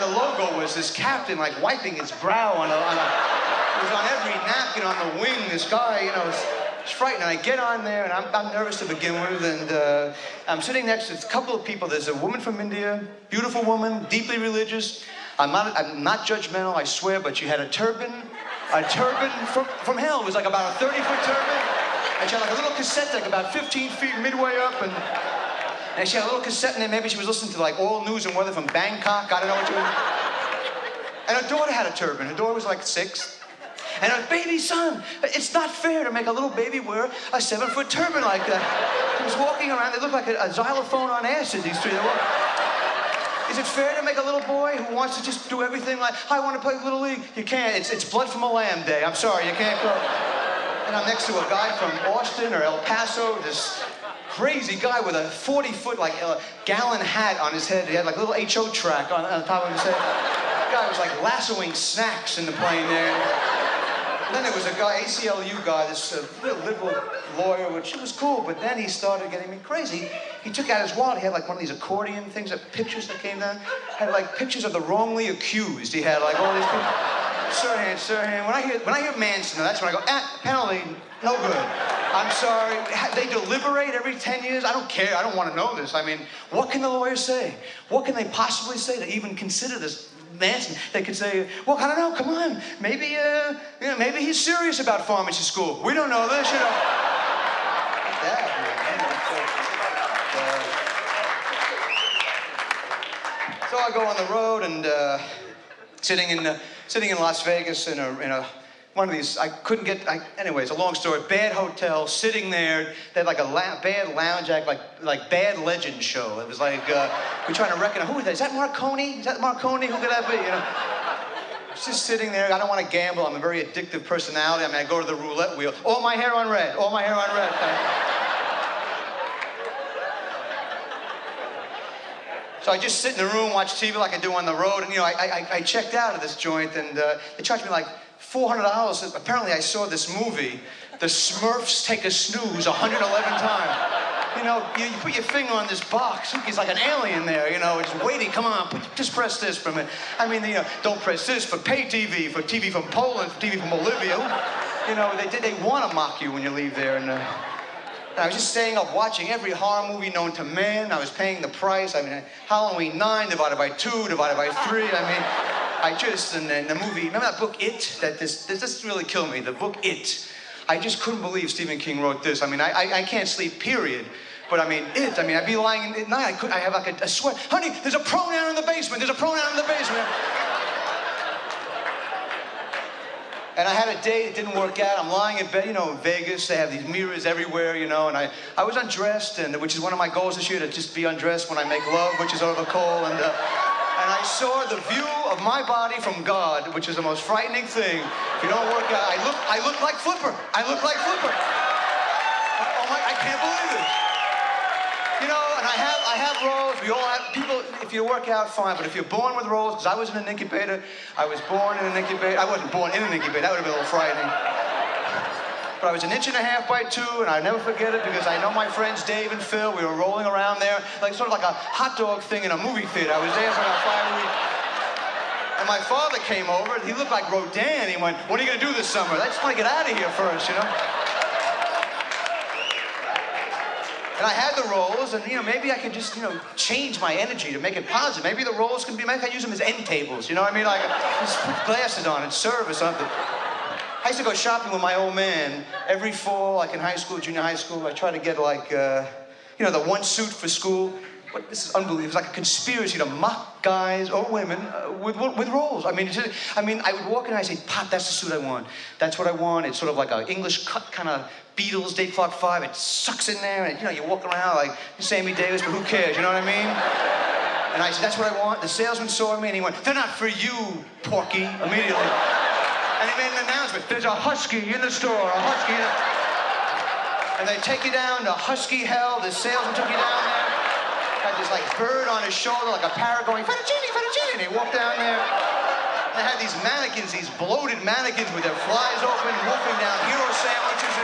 the logo was this captain, like, wiping his brow on it was on every napkin on the wing. This guy, you know, it's frightening. I get on there, and I'm nervous to begin with, and I'm sitting next to a couple of people. There's a woman from India, beautiful woman, deeply religious. I'm not judgmental, I swear, but she had a turban from hell. It was like about a 30-foot turban, and she had like a little cassette deck about 15 feet midway up, and she had a little cassette in there. Maybe she was listening to like all news and weather from Bangkok. I don't know what she was. And her daughter had a turban. Her daughter was like 6. And her baby son. It's not fair to make a little baby wear a 7-foot turban like that. He was walking around. They looked like a xylophone on acid, these 3. Is it fair to make a little boy who wants to just do everything like, I want to play Little League? You can't. It's blood from a lamb day. I'm sorry, you can't go. And I'm next to a guy from Austin or El Paso, this crazy guy with a 40-foot, like, gallon hat on his head. He had like a little HO track on top of his head. The guy was like lassoing snacks in the plane there. And then there was a guy, ACLU guy, this real liberal lawyer, which was cool, but then he started getting me crazy. He took out his wallet. He had like one of these accordion things, pictures that came down. Had like pictures of the wrongly accused. He had like all these pictures. Sirhan. When I hear Manson, that's when I go, penalty, no good. I'm sorry. They deliberate every 10 years. I don't care. I don't want to know this. I mean, what can the lawyers say? What can they possibly say to even consider this? Manson, they could say, well, I don't know, come on, maybe he's serious about pharmacy school. We don't know this, you know. So I go on the road and sitting in Las Vegas in a one of these. I couldn't get. Anyways, a long story. Bad hotel. Sitting there. They had like a bad lounge act, like bad legend show. It was like we're trying to reckon who is that? Is that Marconi? Is that Marconi? Who could that be? You know. Just sitting there. I don't want to gamble. I'm a very addictive personality. I mean, I go to the roulette wheel. All my hair on red. All my hair on red. So I just sit in the room, watch TV like I do on the road, and I checked out of this joint, and they charged me like $400. Apparently, I saw this movie, The Smurfs Take a Snooze, 111 times. You know, you put your finger on this box. He's like an alien there, it's waiting. Come on, just press this for a minute. I mean, don't press this for pay TV, for TV from Poland, for TV from Bolivia. They want to mock you when you leave there, and I was just staying up watching every horror movie known to man. I was paying the price. I mean, Halloween 9 divided by 2 divided by 3. I mean, and the movie, remember that book, It? This really killed me, the book, It. I just couldn't believe Stephen King wrote this. I mean, I can't sleep, period. But I mean, I'd be lying at night. I have like a sweat. Honey, there's a pronoun in the basement. There's a pronoun in the basement. And I had a date, it didn't work out. I'm lying in bed, in Vegas, they have these mirrors everywhere, and I was undressed, which is one of my goals this year, to just be undressed when I make love, which is over coal, and I saw the view of my body from God, which is the most frightening thing. If you don't work out, I look like Flipper. I look like Flipper. Oh my, I can't believe it. And I have roles. We all have people. If you work out, fine. But if you're born with roles, because I was in an incubator, I was born in an incubator. I wasn't born in an incubator. That would have been a little frightening. But I was 1.5 inches by 2, and I never forget it because I know my friends Dave and Phil. We were rolling around there, like sort of like a hot dog thing in a movie theater. I was there for about 5 weeks. And my father came over, and he looked like Rodin. He went, "What are you going to do this summer?" I just want to get out of here first, And I had the roles, and maybe I could just change my energy to make it positive. Maybe the roles can be, maybe I use them as end tables. You know what I mean? Like just put glasses on and serve or something. I used to go shopping with my old man every fall, like in high school, junior high school. I tried to get like, the one suit for school. But this is unbelievable. It was like a conspiracy to mock guys or women with roles. I mean, I would walk in and I'd say, "Pop, that's the suit I want. That's what I want." It's sort of like an English cut kind of Beatles, Date Clock 5. It sucks in there, and you walk around like Sammy Davis, but who cares? You know what I mean? And I said, "That's what I want." The salesman saw me and he went, "They're not for you, Porky," immediately. And he made an announcement. "There's a husky in the store, a husky." And they take you down to husky hell. The salesman took you down there. Had this like bird on his shoulder, like a parrot going, "Fettuccine, fettuccine." And he walked down there. They had these mannequins, these bloated mannequins with their flies open, wolfing down hero sandwiches,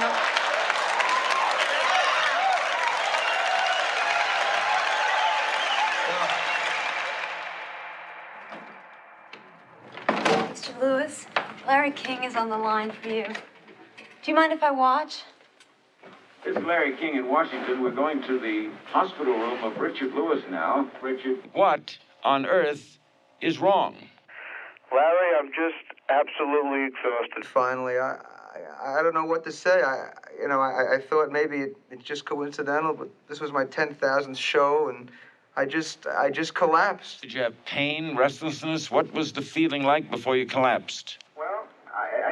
Mr. Lewis, Larry King is on the line for you. Do you mind if I watch? This is Larry King in Washington. We're going to the hospital room of Richard Lewis now. Richard. What on earth is wrong? Larry, I'm just absolutely exhausted. Finally, I don't know what to say. I thought maybe it's just coincidental, but this was my 10,000th show, and I just collapsed. Did you have pain, restlessness? What was the feeling like before you collapsed? Well,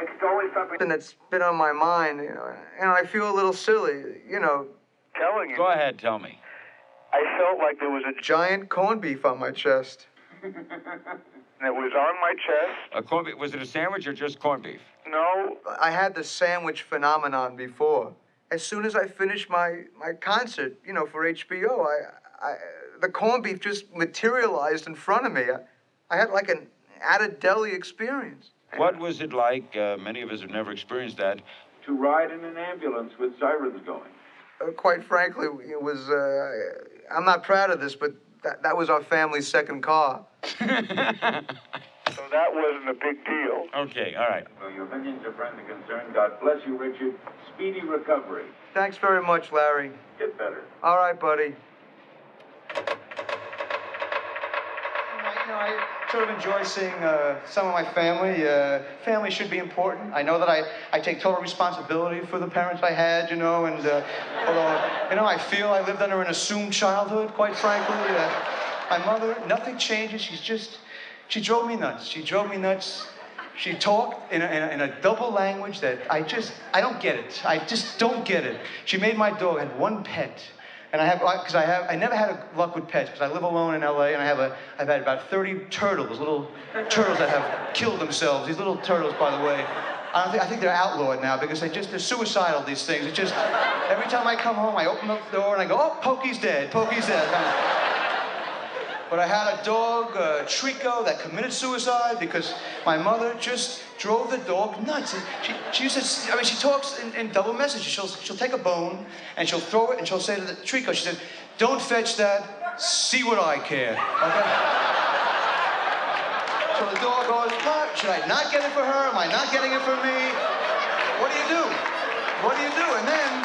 it's always something That's been on my mind, and I feel a little silly, telling you. Go ahead, tell me. I felt like there was a giant corned beef on my chest. and it was on my chest. A corned beef, was it a sandwich or just corned beef? No. I had the sandwich phenomenon before. As soon as I finished my concert, for HBO, the corned beef just materialized in front of me. I had like an added deli experience. What was it like? Many of us have never experienced that. To ride in an ambulance with sirens going. Quite frankly, it was, I'm not proud of this, but that was our family's second car. So that wasn't a big deal. Okay, all right. Well, your opinions are friend and concern. God bless you, Richard. Speedy recovery. Thanks very much, Larry. Get better. All right, buddy. I sort of enjoy seeing some of my family. Family should be important. I know that I take total responsibility for the parents I had, and although, I feel I lived under an assumed childhood, quite frankly. My mother, nothing changes. She drove me nuts. She drove me nuts. She talked in a double language that I don't get it. I just don't get it. She made my dog, had one pet. And I never had luck with pets because I live alone in LA, and I've had about 30 turtles, little turtles that have killed themselves. These little turtles, by the way, I think they're outlawed now because they're suicidal, these things. It's just, every time I come home, I open up the door and I go, oh, Pokey's dead, Pokey's dead. But I had a dog, Trico, that committed suicide because my mother just drove the dog nuts. And she used to, she talks in double messages. She'll take a bone and she'll throw it and she'll say to the Trico, she said, don't fetch that, see what I care, okay? So the dog goes, what? Should I not get it for her? Am I not getting it for me? What do you do? What do you do? And then,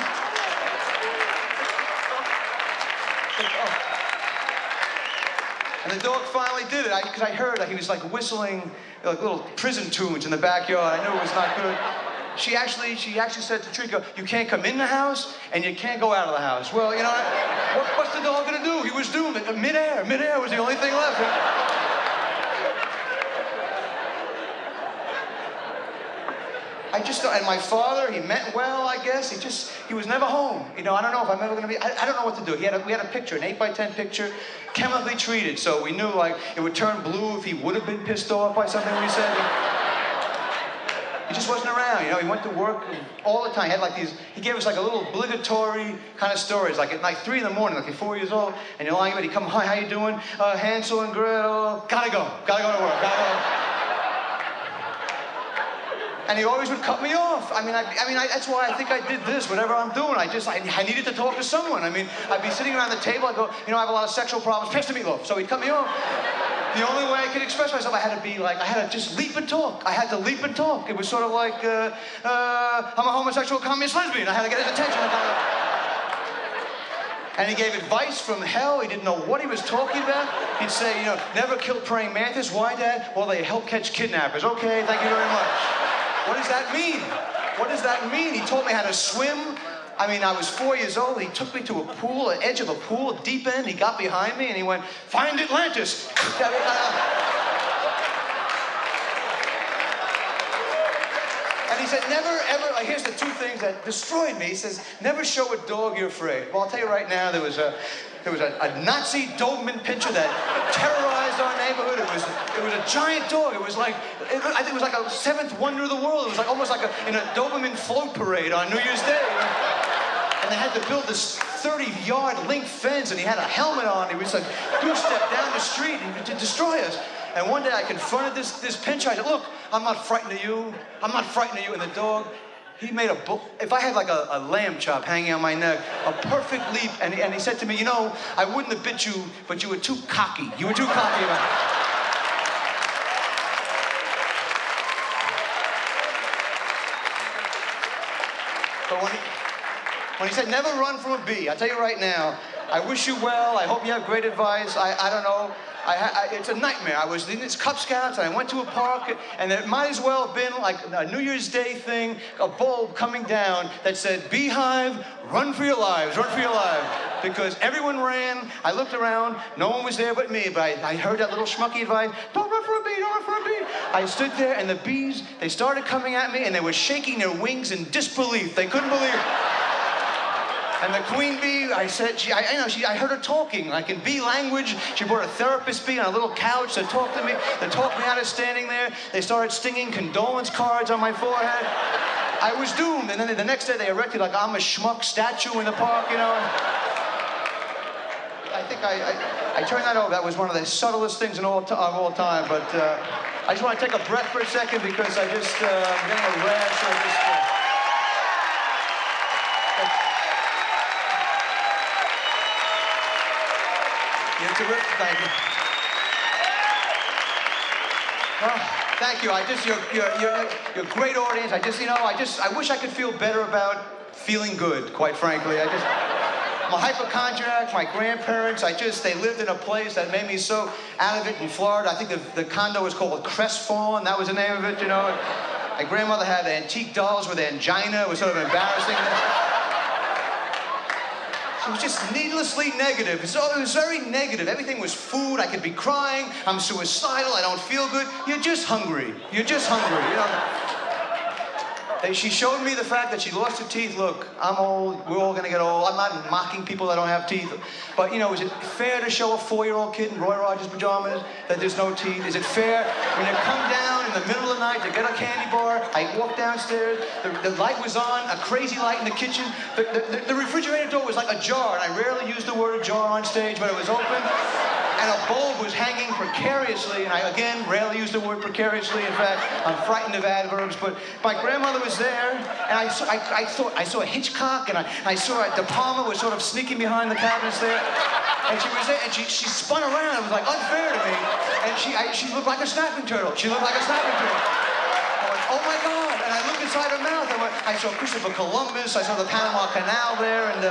and the dog finally did it, because I heard he was like whistling like little prison tunes in the backyard. I knew it was not good. She actually said to Trico, you can't come in the house and you can't go out of the house. Well, what's the dog gonna do? He was doomed. Midair was the only thing left. And my father, he meant well, I guess. He was never home. I don't know if I'm ever going to be, I don't know what to do. We had a picture, an 8x10 picture, chemically treated. So we knew, it would turn blue if he would have been pissed off by something we said. He just wasn't around, He went to work all the time. He had he gave us a little obligatory kind of stories, at 3 in the morning, you're 4 years old, and you're lying in bed, he'd come, hi, how you doing? Hansel and Gretel, gotta go to work, gotta go. And he always would cut me off. That's why I think I did this, whatever I'm doing. I needed to talk to someone. I'd be sitting around the table, I'd go, I have a lot of sexual problems, pass the meatloaf. So he'd cut me off. The only way I could express myself, I had to just leap and talk. I had to leap and talk. It was sort of like, I'm a homosexual communist lesbian. I had to get his attention. And he gave advice from hell. He didn't know what he was talking about. He'd say, never kill praying mantis. Why, Dad? Well, they help catch kidnappers. Okay, thank you very much. What does that mean? What does that mean? He taught me how to swim. I was 4 years old. He took me to a pool, the edge of a pool, deep end. He got behind me and he went, find Atlantis. And he said, never, ever, here's the two things that destroyed me. He says, never show a dog you're afraid. Well, I'll tell you right now, there was a Nazi Doberman pinscher that terrorized our neighborhood. It was a giant dog. I think it was like a seventh wonder of the world. It was almost like in a Doberman float parade on New Year's Day. And they had to build this 30-yard link fence, and he had a helmet on. He was goose-step down the street to destroy us. And one day I confronted this pinscher. I said, look, I'm not frightened of you. I'm not frightened of you. And the dog, he made if I had a lamb chop hanging on my neck, a perfect leap, and he said to me, I wouldn't have bit you, but you were too cocky. You were too cocky. But when he said, never run from a bee, I'll tell you right now, I wish you well. I hope you have great advice. I don't know. It's a nightmare. I was in these Cub Scouts, and I went to a park, and it might as well have been like a New Year's Day thing, a bulb coming down that said, Beehive, run for your lives, run for your lives. Because everyone ran. I looked around. No one was there but me, but I heard that little schmucky advice, don't run for a bee, don't run for a bee. I stood there, and the bees, they started coming at me, and they were shaking their wings in disbelief. They couldn't believe it. And the queen bee, I said, I heard her talking, in bee language. She brought a therapist bee on a little couch to talk to me. They talked me out of standing there. They started stinging condolence cards on my forehead. I was doomed. And then the next day they erected I'm a schmuck statue in the park, I think I turned that over. That was one of the subtlest things of all time. But I just want to take a breath for a second because I'm getting a rash. You're terrific. Thank you. Oh, thank you. You're a great audience. I wish I could feel better about feeling good, quite frankly. I'm a hypochondriac. My grandparents, they lived in a place that made me so out of it in Florida. I think the condo was called Crestfallen. That was the name of it, you know. My grandmother had antique dolls with angina. It was sort of embarrassing. It was just needlessly negative. So it was very negative. Everything was food. I could be crying. I'm suicidal. I don't feel good. You're just hungry. You're just hungry, you know. She showed me the fact that she lost her teeth. Look, I'm old. We're all gonna get old. I'm not mocking people that don't have teeth. But, you know, is it fair to show a 4-year-old kid in Roy Rogers pajamas that there's no teeth? Is it fair when you come down in the middle of the night to get a candy bar? I walk downstairs. The light was on, a crazy light in the kitchen. The refrigerator door was like ajar, and I rarely use the word ajar on stage, but it was open. And a bulb was hanging precariously, and I, again, rarely use the word precariously. In fact, I'm frightened of adverbs, but my grandmother was there, and I saw a Hitchcock, and I saw De Palma was sort of sneaking behind the cabinets there, and she was there, and she spun around. It was like unfair to me, and she looked like a snapping turtle. She looked like a snapping turtle. I went, oh my God, and I looked inside her mouth. I saw Christopher Columbus, I saw the Panama Canal there, and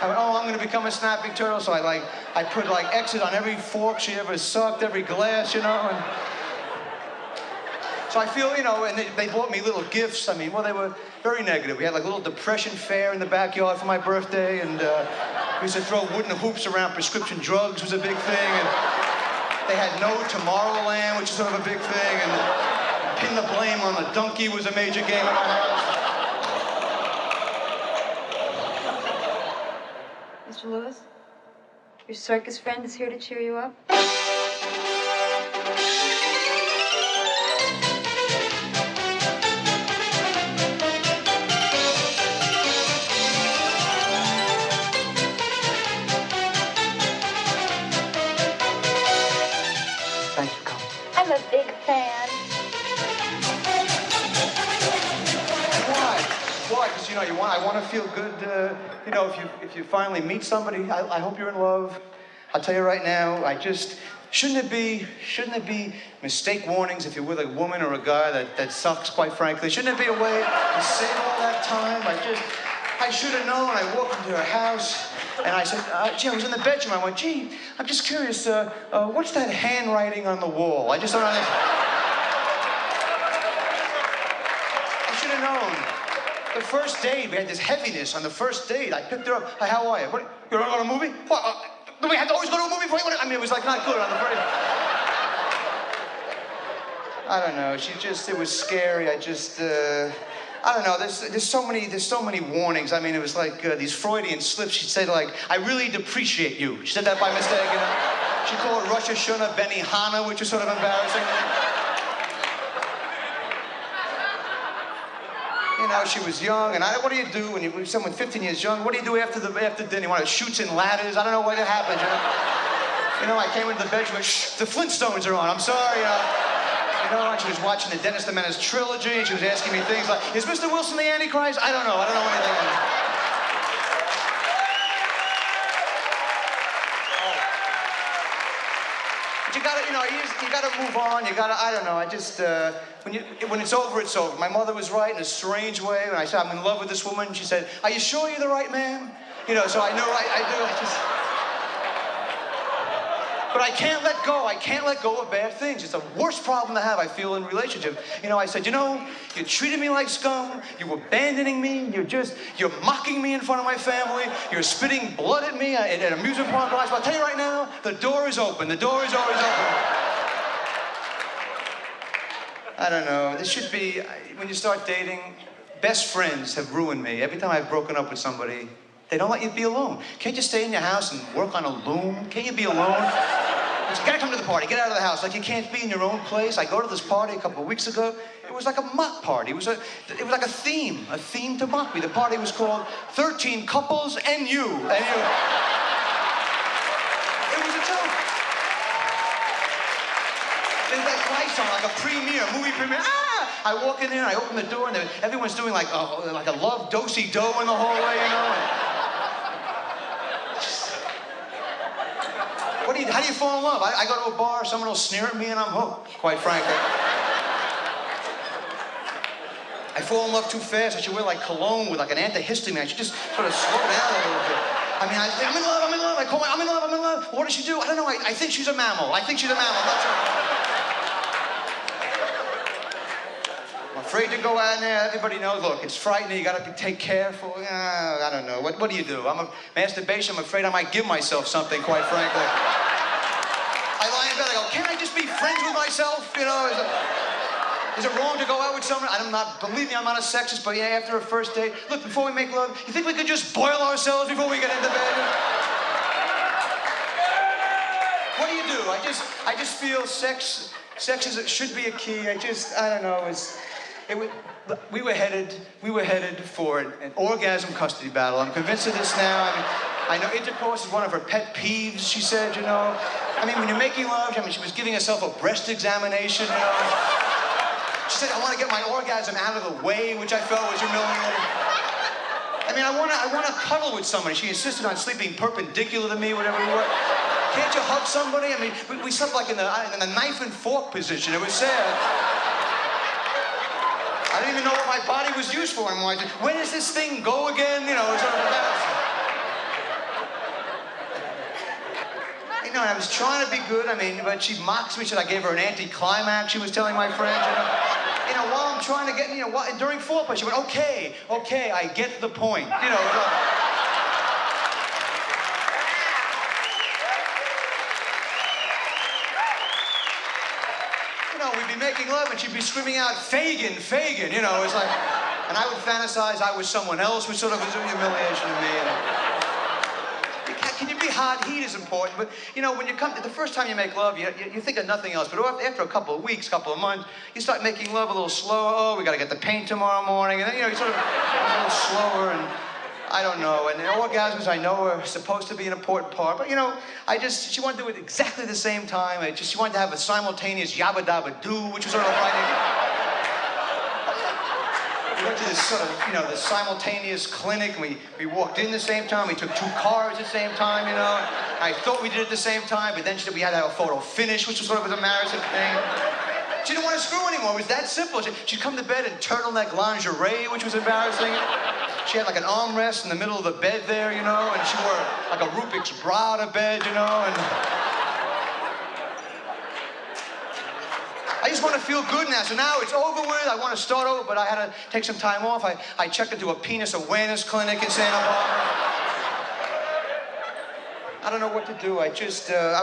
I went, oh, I'm gonna become a snapping turtle, so I put like X's on every fork she ever sucked, every glass, you know, and so I feel, you know, and they bought me little gifts. I mean, well, they were very negative. We had like a little depression fair in the backyard for my birthday, and we used to throw wooden hoops around. Prescription drugs was a big thing, and they had no Tomorrowland, which is sort of a big thing, and pin the blame on the donkey was a major game at my house. Mr. Lewis, your circus friend is here to cheer you up. Thanks for coming. I'm a big fan. Why? Because, you know, I want to feel good. You know, if you finally meet somebody, I hope you're in love. I'll tell you right now, shouldn't it be mistake warnings if you're with a woman or a guy that sucks, quite frankly? Shouldn't it be a way to save all that time? I should have known. I walked into her house, and I said, gee, I was in the bedroom. I went, gee, I'm just curious, what's that handwriting on the wall? I just don't understand. I should have known. The first date, we had this heaviness on the first date. I picked her up. Hi, how are you? What, you don't go to a movie? What? Do we have to always go to a movie before you went? I mean, it was like not good on the first. I don't know. It was scary. I don't know. There's so many warnings. I mean, it was like these Freudian slips. She said like, I really depreciate you. She said that by mistake. You know? She called it Rosh Hashanah Benihana, which was sort of embarrassing. You know, she was young, and what do you do when you're someone 15 years young? What do you do after dinner? You want to shoot in ladders? I don't know what happened, you know? You know, I came into the bedroom and, shh, the Flintstones are on. I'm sorry, you know, and she was watching the Dennis the Menace trilogy, and she was asking me things like, is Mr. Wilson the Antichrist? I don't know anything. But you gotta move on. I don't know. When it's over, it's over. My mother was right in a strange way. When I said, I'm in love with this woman, she said, are you sure you're the right man? You know, so I know I do. But I can't let go. I can't let go of bad things. It's the worst problem to have, I feel, in relationships. You know, I said, you treated me like scum. You're abandoning me. You're mocking me in front of my family. You're spitting blood at me at an amusement park. But I'll tell you right now, the door is open. The door is always open. I don't know. This should be, when you start dating, best friends have ruined me. Every time I've broken up with somebody, they don't let you be alone. Can't you stay in your house and work on a loom? Can't you be alone? You gotta come to the party, get out of the house. Like you can't be in your own place. I go to this party a couple of weeks ago. It was like a mock party. It was like a theme to mock me. The party was called 13 Couples and You. It was a joke. There's like lights on, like a movie premiere. I walk in there, I open the door, and everyone's doing like a love do-si-do in the hallway, you know? How do you fall in love? I go to a bar, someone will sneer at me, and I'm hooked, quite frankly. I fall in love too fast. I should wear like cologne with like an antihistamine. I should just sort of slow down a little bit. I mean, I'm in love, I'm in love. I call her, I'm in love, I'm in love. What does she do? I don't know. I think she's a mammal. I think she's a mammal. I'm not sure. I'm afraid to go out in there. Everybody knows. Look, it's frightening. You got to take careful. I don't know. What do you do? Masturbation. I'm afraid I might give myself something, quite frankly. I lie in bed. I go, can't I just be friends with myself? You know, is it wrong to go out with someone? Believe me, I'm not a sexist, but yeah, after a first date, look, before we make love, you think we could just boil ourselves before we get into bed? What do you do? I just feel sex should be a key. I don't know. We were headed for an orgasm custody battle. I'm convinced of this now. I know intercourse is one of her pet peeves, she said, you know. I mean, when you're making love, she was giving herself a breast examination, you know. She said, I want to get my orgasm out of the way, which I felt was humiliating. I mean, I want to cuddle with somebody. She insisted on sleeping perpendicular to me, whatever we were. Can't you hug somebody? I mean, we slept like in the knife and fork position. It was sad. I didn't even know what my body was used for anymore. When does this thing go again? You know, it was sort of embarrassing. You know, I was trying to be good, but she mocks me. She said I gave her an anticlimax, she was telling my friends, you know, while I'm trying to get, during foreplay, she went, okay, I get the point. You know, we'd be making love and she'd be screaming out, Fagin, Fagin, you know, it's like, and I would fantasize I was someone else, which sort of was a humiliation to me. Can you be hot? Heat is important, but when you come, the first time you make love, you think of nothing else, but after a couple of weeks, couple of months, you start making love a little slower. Oh, we gotta get the paint tomorrow morning, and then, you sort of a little slower, and I don't know, and orgasms I know are supposed to be an important part, but she wanted to do it exactly the same time. She wanted to have a simultaneous yabba dabba doo, which was sort of frightening. We went to this sort of, the simultaneous clinic, and we walked in the same time, we took 2 cars at the same time, I thought we did it at the same time, but then she said we had to have a photo finish, which was sort of an embarrassing thing. She didn't want to screw anymore, it was that simple. She'd come to bed in turtleneck lingerie, which was embarrassing. She had like an armrest in the middle of the bed there, and she wore like a Rubik's bra to bed, and I just want to feel good now. So now it's over with. I want to start over, but I had to take some time off. I checked into a penis awareness clinic in Santa Barbara. I don't know what to do. I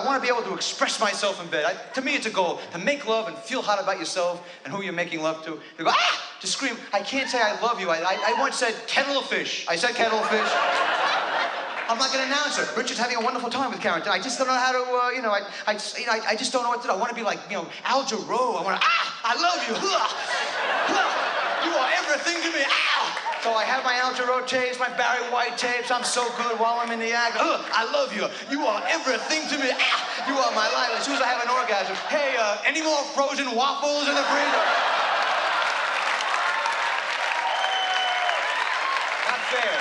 want to be able to express myself in bed. To me, it's a goal, to make love and feel hot about yourself and who you're making love to. To go, to scream. I can't say I love you. I once said kettle of fish. I said kettle of fish. I'm like an announcer. Richard's having a wonderful time with Karen. I just don't know how to, I just don't know what to do. I want to be like, Al Jarreau. I want to, I love you. You are everything to me. So I have my Al Jarreau tapes, my Barry White tapes. I'm so good while I'm in the act. I love you. You are everything to me. You are my life. As soon as I have an orgasm, hey, any more frozen waffles in the freezer? Not fair.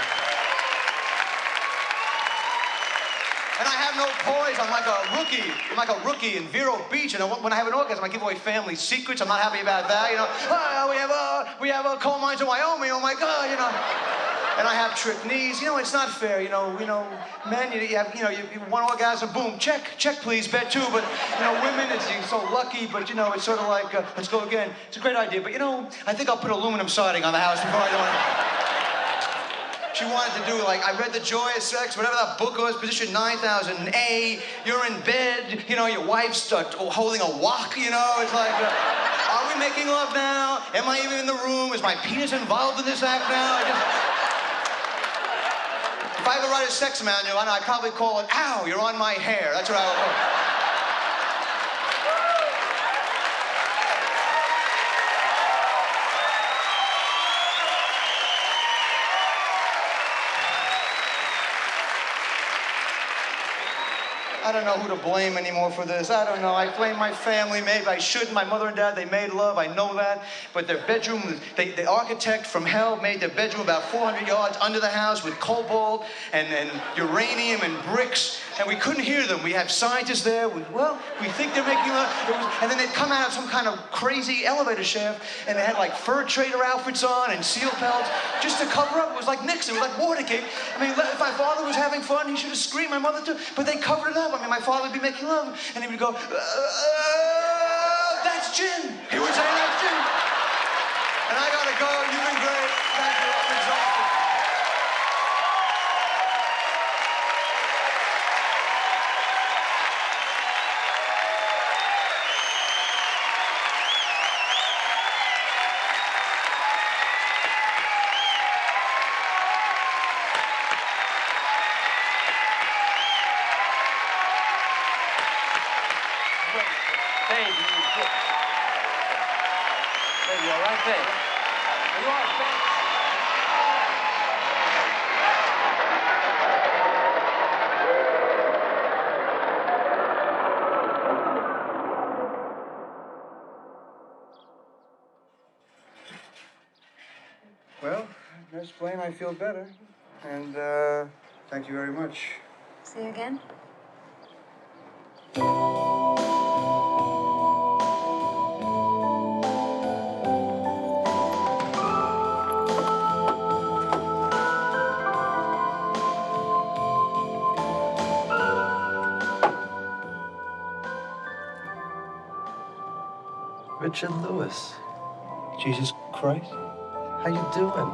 And I have no poise. I'm like a rookie. I'm like a rookie in Vero Beach. And when I have an orgasm, I give away family secrets. I'm not happy about that, we have coal mines in Wyoming. Oh my God, And I have trick knees. It's not fair. Men, you have, you one orgasm, boom, check, please, bed 2. But women, you're so lucky. But it's sort of like, let's go again. It's a great idea. But I think I'll put aluminum siding on the house before I do it. She wanted to do, I read The Joy of Sex, whatever that book was, position 9000A, you're in bed, your wife's holding a wok, it's like, are we making love now? Am I even in the room? Is my penis involved in this act now? If I ever write a sex manual, I'd probably call it, ow, you're on my hair. That's what I would call it. I don't know who to blame anymore for this. I don't know. I blame my family. Maybe I shouldn't. My mother and dad, they made love. I know that. But their bedroom, the architect from hell made their bedroom about 400 yards under the house with cobalt and uranium and bricks. and we couldn't hear them. We have scientists there. We think they're making love. And then they'd come out of some kind of crazy elevator shaft, and they had like fur trader outfits on and seal pelts just to cover up. It was like Nixon. It was like Watergate. I mean, if my father was having fun, he should have screamed. My mother too. But they covered it up. I mean, my father would be making love, and he would go, "That's gin." He would say, "That's gin." And I gotta go. You've been great. Thank you. I'm exhausted. Dave, you all right, Dave? Are you all right, Dave? Well, Nurse Blaine, I feel better. And thank you very much. See you again? Richard Lewis. Jesus Christ. How you doing?